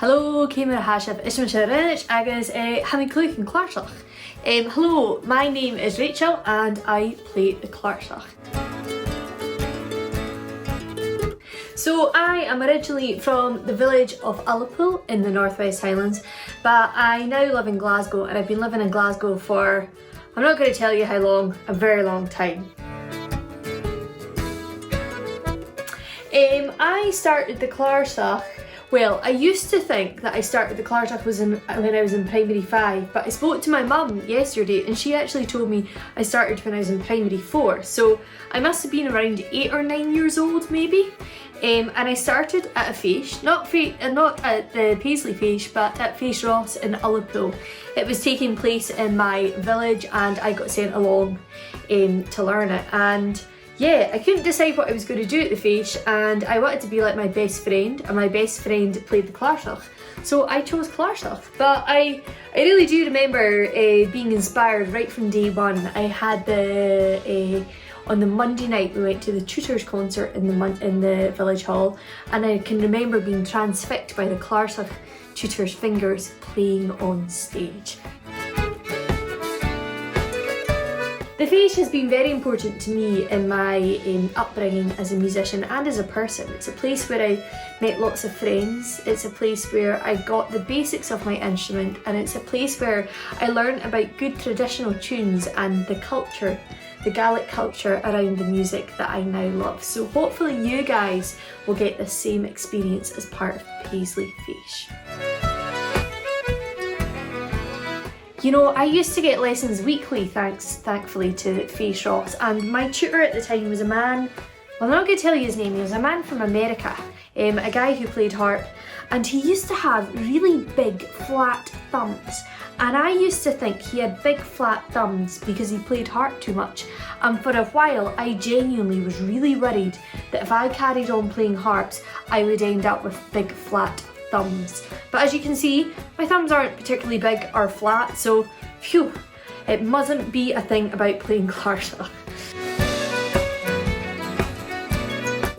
Hello, Céimar Hashabh, Ishmael Sharanich, agus Hamid Cluke and clarsach. Hello, my name is Rachel and I play the clarsach. So I am originally from the village of Ullapool in the Northwest Highlands, but I now live in Glasgow, and I've been living in Glasgow for, I'm not going to tell you how long, a very long time. I started the clarsach. Well, I used to think that I started the clarsach when I was in primary 5, but I spoke to my mum yesterday and she actually told me I started when I was in primary 4. So I must have been around 8 or 9 years old maybe. And I started at a fèis, not at the Paisley Fèis, but at Fèis Ross in Ullapool. It was taking place in my village and I got sent along to learn it. And yeah, I couldn't decide what I was going to do at the fèis, and I wanted to be like my best friend, and my best friend played the clarsach. So I chose clarsach. But I really do remember being inspired right from day one. I had on the Monday night we went to the Tutors concert in the village hall, and I can remember being transfixed by the clarsach tutors' fingers playing on stage. The fèis has been very important to me in my upbringing as a musician and as a person. It's a place where I met lots of friends, it's a place where I got the basics of my instrument, and it's a place where I learned about good traditional tunes and the culture, the Gaelic culture around the music that I now love. So hopefully you guys will get the same experience as part of Paisley Fèis. You know, I used to get lessons weekly thankfully to Fèis Ross, and my tutor at the time was a man, well, I'm not going to tell you his name, he was a man from America, a guy who played harp, and he used to have really big flat thumbs, and I used to think he had big flat thumbs because he played harp too much, and for a while I genuinely was really worried that if I carried on playing harps I would end up with big flat thumbs. But as you can see, my thumbs aren't particularly big or flat, so phew, it mustn't be a thing about playing clarsach.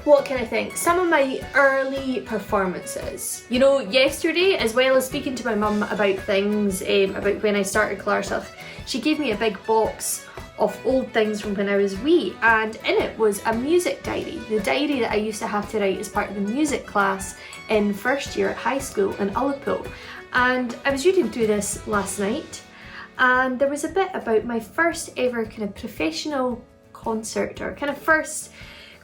What can I think? Some of my early performances. You know, yesterday, as well as speaking to my mum about things, about when I started clarsach, she gave me a big box of old things from when I was wee, and in it was a music diary, the diary that I used to have to write as part of the music class in first year at high school in Ullapool. And I was reading through this last night, and there was a bit about my first ever kind of professional concert, or kind of first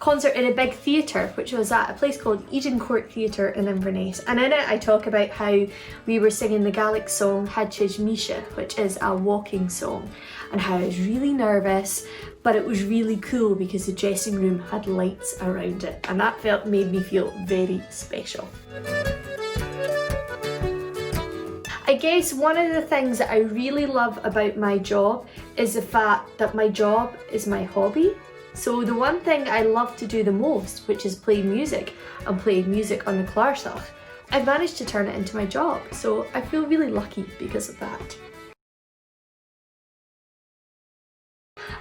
concert in a big theatre, which was at a place called Eden Court Theatre in Inverness. And in it I talk about how we were singing the Gaelic song h-Oidean, which is a walking song, and how I was really nervous, but it was really cool because the dressing room had lights around it, and that made me feel very special. I guess one of the things that I really love about my job is the fact that my job is my hobby. So the one thing I love to do the most, which is play music, and play music on the clarsach, I've managed to turn it into my job. So I feel really lucky because of that.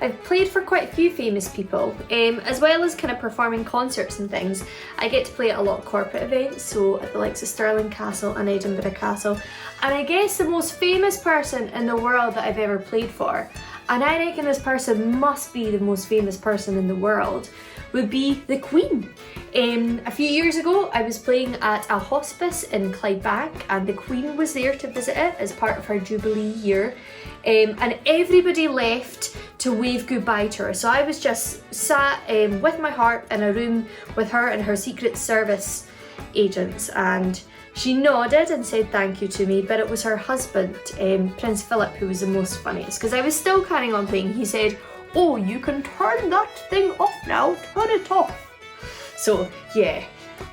I've played for quite a few famous people, as well as kind of performing concerts and things. I get to play at a lot of corporate events, so at the likes of Stirling Castle and Edinburgh Castle. And I guess the most famous person in the world that I've ever played for, and I reckon this person must be the most famous person in the world, would be the Queen. A few years ago I was playing at a hospice in Clydebank, and the Queen was there to visit it as part of her Jubilee year, and everybody left to wave goodbye to her. So I was just sat with my harp in a room with her and her Secret Service agents, and she nodded and said thank you to me, but it was her husband, Prince Philip, who was the most funniest, because I was still carrying on playing. He said, "Oh, you can turn that thing off now, turn it off." So yeah,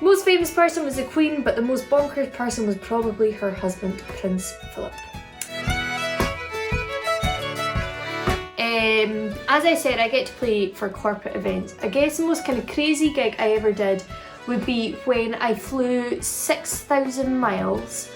most famous person was the Queen, but the most bonkers person was probably her husband, Prince Philip. As I said, I get to play for corporate events. I guess the most kind of crazy gig I ever did would be when I flew 6,000 miles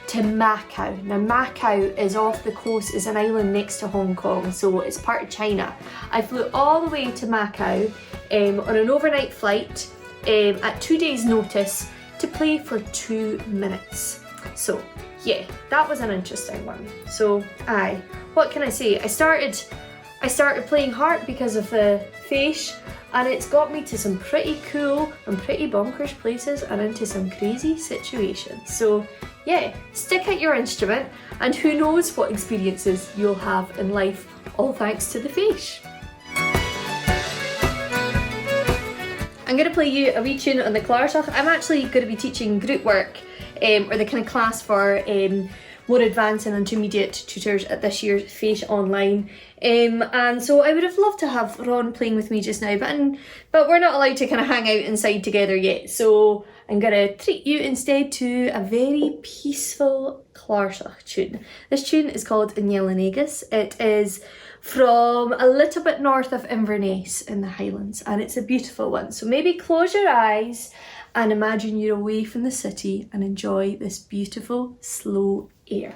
to Macau. Now Macau is off the coast, is an island next to Hong Kong, so it's part of China. I flew all the way to Macau on an overnight flight at 2 days notice to play for 2 minutes. So yeah, that was an interesting one. So aye, what can I say? I started playing harp because of the Fèis, and it's got me to some pretty cool and pretty bonkers places and into some crazy situations. So yeah, stick at your instrument and who knows what experiences you'll have in life, all thanks to the Fèis. I'm going to play you a wee tune on the clarsach. I'm actually going to be teaching group work, or the kind of class for more advanced and intermediate tutors at this year's Fèis Online. And so I would have loved to have Ron playing with me just now, but we're not allowed to kind of hang out inside together yet. So I'm going to treat you instead to a very peaceful clarsach tune. This tune is called eòlas. It is from a little bit north of Inverness in the Highlands, and it's a beautiful one. So maybe close your eyes and imagine you're away from the city and enjoy this beautiful slow air.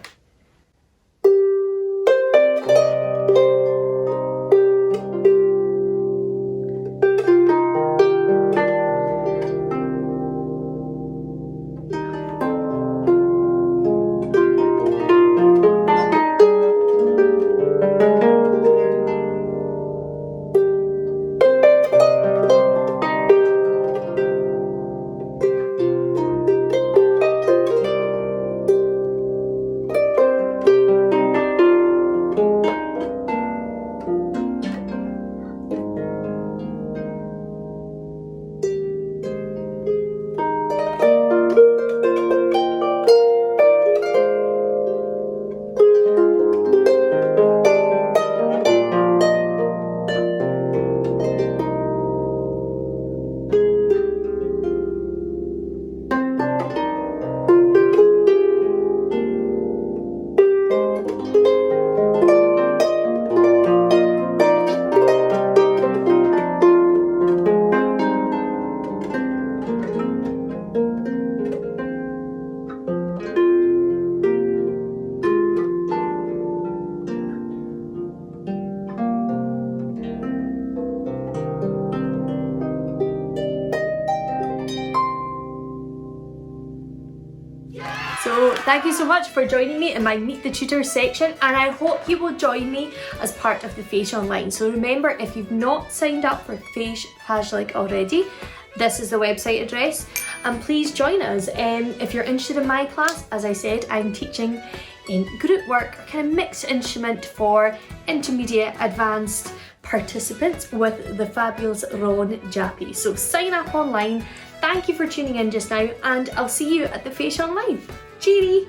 So thank you so much for joining me in my Meet the Tutors section, and I hope you will join me as part of the Fèis Online. So remember, if you've not signed up for Fèis already, this is the website address, and please join us. If you're interested in my class, as I said, I'm teaching in group work, kind of mixed instrument for intermediate advanced participants with the fabulous Ron Jappy. So sign up online. Thank you for tuning in just now, and I'll see you at the Fèis Online. Cheery!